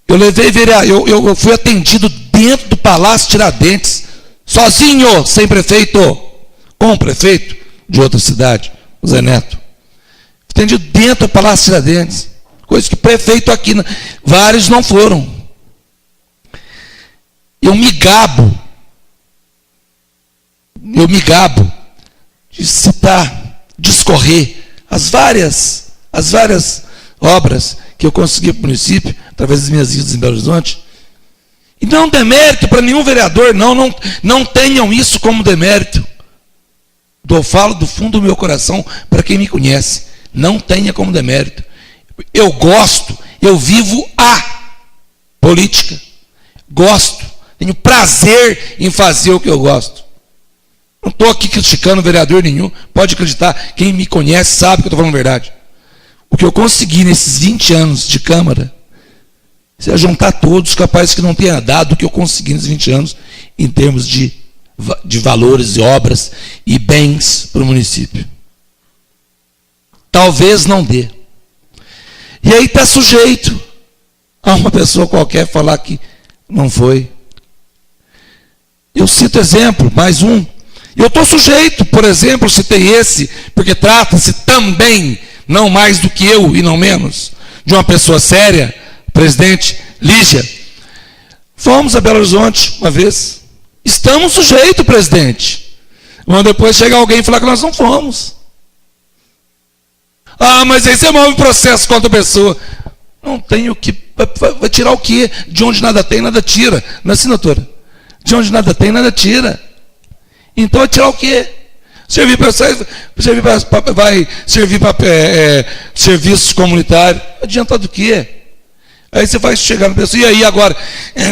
Eu levei vereador, eu fui atendido dentro do Palácio Tiradentes, sozinho, sem prefeito, com o prefeito de outra cidade, o Zé Neto. Atendido dentro do Palácio Tiradentes, coisa que prefeito aqui, vários não foram. Eu me gabo de citar, discorrer as várias obras que eu consegui para o município, através das minhas idas em Belo Horizonte. E não demérito para nenhum vereador, não tenham isso como demérito. Eu falo do fundo do meu coração para quem me conhece. Não tenha como demérito. Eu gosto, eu vivo a política. Gosto, tenho prazer em fazer o que eu gosto. Não estou aqui criticando vereador nenhum, pode acreditar, quem me conhece sabe que eu estou falando a verdade. O que eu consegui nesses 20 anos de Câmara, se é juntar todos, capaz que não tenha dado o que eu consegui nesses 20 anos, em termos de valores e obras e bens para o município. Talvez não dê. E aí está sujeito a uma pessoa qualquer falar que não foi. Eu cito exemplo, mais um. Eu estou sujeito, por exemplo, citei esse, porque trata-se também, não mais do que eu e não menos, de uma pessoa séria, presidente Lígia. Fomos a Belo Horizonte uma vez. Estamos sujeitos, presidente. Mas depois chega alguém e falar que nós não fomos. Ah, mas aí você move o processo contra a pessoa. Não tem o que. Vai tirar o quê? De onde nada tem, nada tira. Na assinatura. De onde nada tem, nada tira. Então vai tirar o quê? Vai servir para serviços comunitários. Adianta do quê? Aí você vai chegar na pessoa, e aí agora?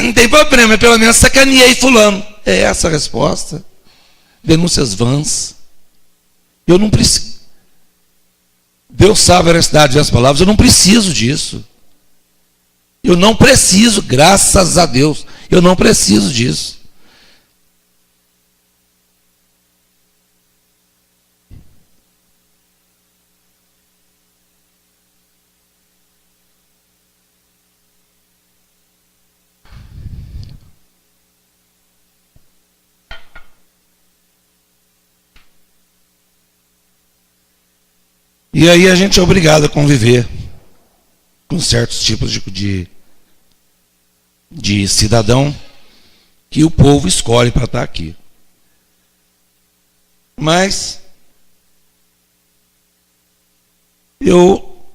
Não tem problema, pelo menos sacaneei fulano. É essa a resposta. Denúncias vãs. Eu não preciso. Deus sabe a veracidade das palavras, eu não preciso disso. Eu não preciso, graças a Deus, eu não preciso disso. E aí a gente é obrigado a conviver com certos tipos de cidadão que o povo escolhe para estar aqui. Mas eu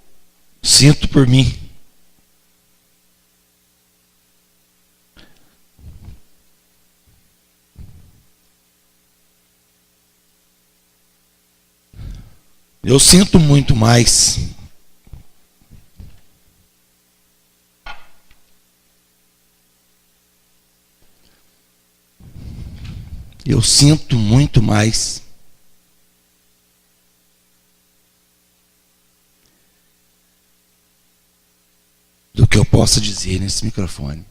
sinto por mim muito mais do que eu possa dizer nesse microfone.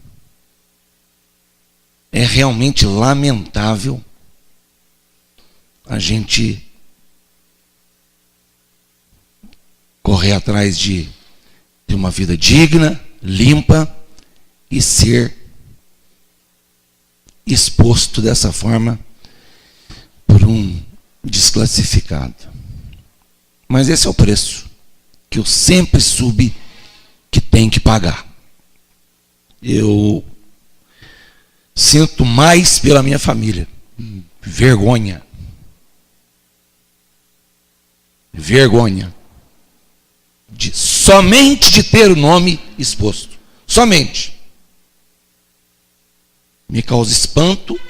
É realmente lamentável a gente correr atrás de uma vida digna, limpa e ser exposto dessa forma por um desclassificado. Mas esse é o preço que eu sempre soube que tem que pagar. Eu sinto mais pela minha família. Vergonha. Somente de ter o nome exposto. Somente. Me causa espanto,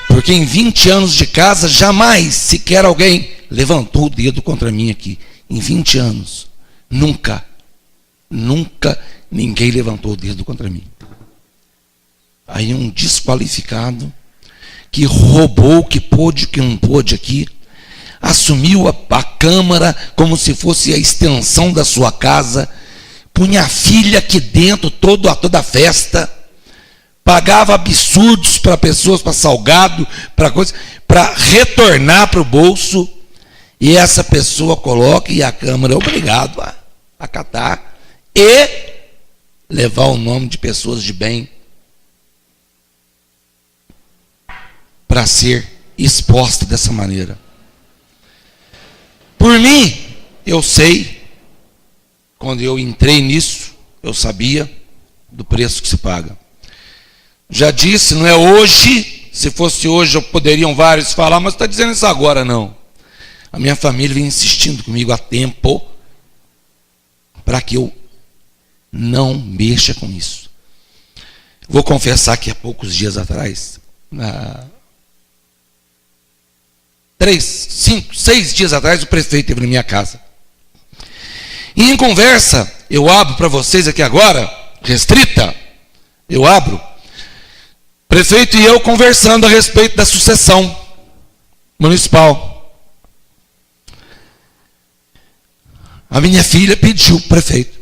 porque em 20 anos de casa, jamais sequer alguém levantou o dedo contra mim aqui. Em 20 anos. Nunca ninguém levantou o dedo contra mim. Aí um desqualificado, que roubou o que pôde, o que não pôde aqui, assumiu a Câmara como se fosse a extensão da sua casa, punha a filha aqui dentro, toda a festa, pagava absurdos para pessoas, para salgado, para coisa, para retornar para o bolso, e essa pessoa coloca, e a Câmara é obrigado a acatar e levar o nome de pessoas de bem para ser exposta dessa maneira. Por mim, eu sei, quando eu entrei nisso, eu sabia do preço que se paga. Já disse, não é hoje, se fosse hoje poderiam vários falar, mas está dizendo isso agora, não. A minha família vem insistindo comigo há tempo para que eu não mexa com isso. Vou confessar que há poucos dias atrás, 3, 5, 6 dias atrás, o prefeito esteve na minha casa. E em conversa, eu abro para vocês aqui agora, restrita, eu abro, prefeito e eu conversando a respeito da sucessão municipal. A minha filha pediu para o prefeito.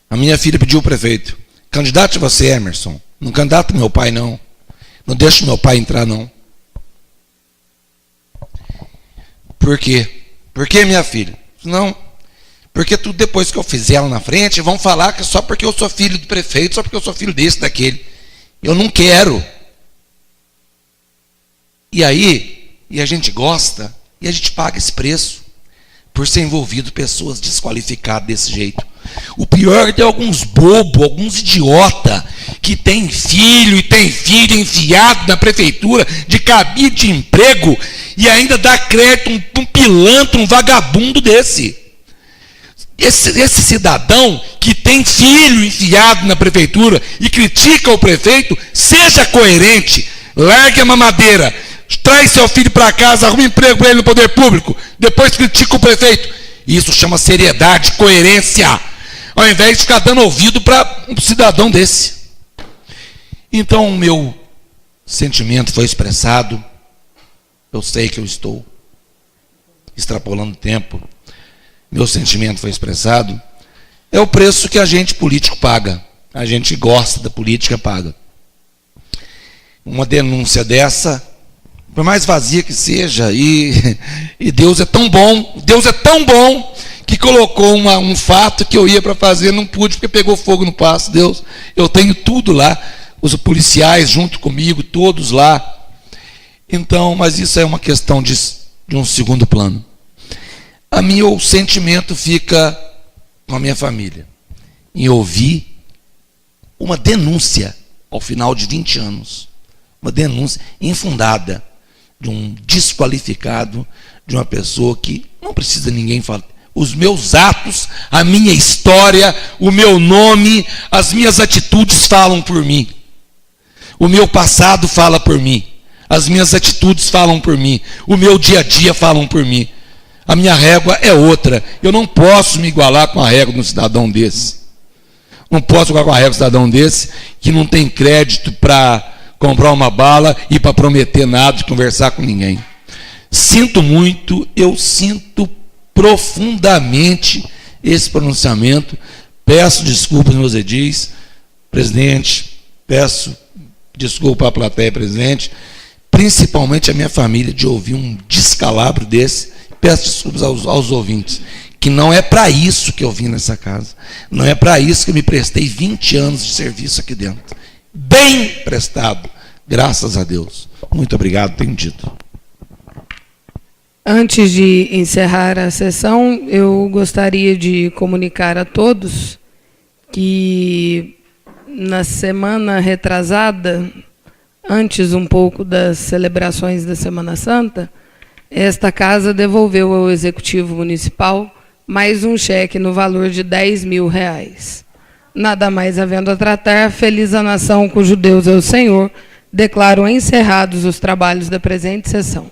A minha filha pediu ao prefeito, candidate você, Emerson, não candidato meu pai, não. Não deixa meu pai entrar, não. Por quê? Por que, minha filha? Não, porque tudo depois que eu fizer ela na frente, vão falar que só porque eu sou filho do prefeito, só porque eu sou filho desse, daquele. Eu não quero. E aí, e a gente gosta, e a gente paga esse preço, por ser envolvido pessoas desqualificadas desse jeito. O pior é ter alguns bobos, alguns idiota que tem filho e tem filho enfiado na prefeitura de cabide de emprego e ainda dá crédito um pilantra, um vagabundo desse. Esse cidadão que tem filho enfiado na prefeitura e critica o prefeito, seja coerente, largue a mamadeira, traz seu filho para casa, arruma emprego para ele no poder público, depois critica o prefeito. Isso chama seriedade, coerência, ao invés de ficar dando ouvido para um cidadão desse. Então o meu sentimento foi expressado. Eu sei que eu estou extrapolando o tempo. Meu sentimento foi expressado. É o preço que a gente político paga. A gente gosta da política, paga. Uma denúncia dessa, por mais vazia que seja, e Deus é tão bom, que colocou um fato que eu ia para fazer, não pude, porque pegou fogo no pasto. Deus, eu tenho tudo lá, os policiais junto comigo, todos lá. Então, mas isso é uma questão de um segundo plano. O sentimento fica com a minha família, em ouvir uma denúncia, ao final de 20 anos, uma denúncia infundada, de um desqualificado, de uma pessoa que não precisa ninguém falar. Os meus atos, a minha história, o meu nome, as minhas atitudes falam por mim. O meu passado fala por mim. As minhas atitudes falam por mim. O meu dia a dia falam por mim. A minha régua é outra. Eu não posso me igualar com a régua de um cidadão desse. Não posso igualar com a régua de um cidadão desse que não tem crédito para comprar uma bala e para prometer nada, de conversar com ninguém. Sinto muito, eu sinto profundamente esse pronunciamento. Peço desculpas, meus edis, presidente, peço desculpa à plateia presente, principalmente a minha família, de ouvir um descalabro desse. Peço desculpas aos ouvintes, que não é para isso que eu vim nessa casa, não é para isso que eu me prestei 20 anos de serviço aqui dentro. Bem prestado, graças a Deus. Muito obrigado, tenho dito. Antes de encerrar a sessão, eu gostaria de comunicar a todos que na semana retrasada, antes um pouco das celebrações da Semana Santa, esta casa devolveu ao Executivo Municipal mais um cheque no valor de R$10.000. Nada mais havendo a tratar, feliz a nação cujo Deus é o Senhor, declaro encerrados os trabalhos da presente sessão.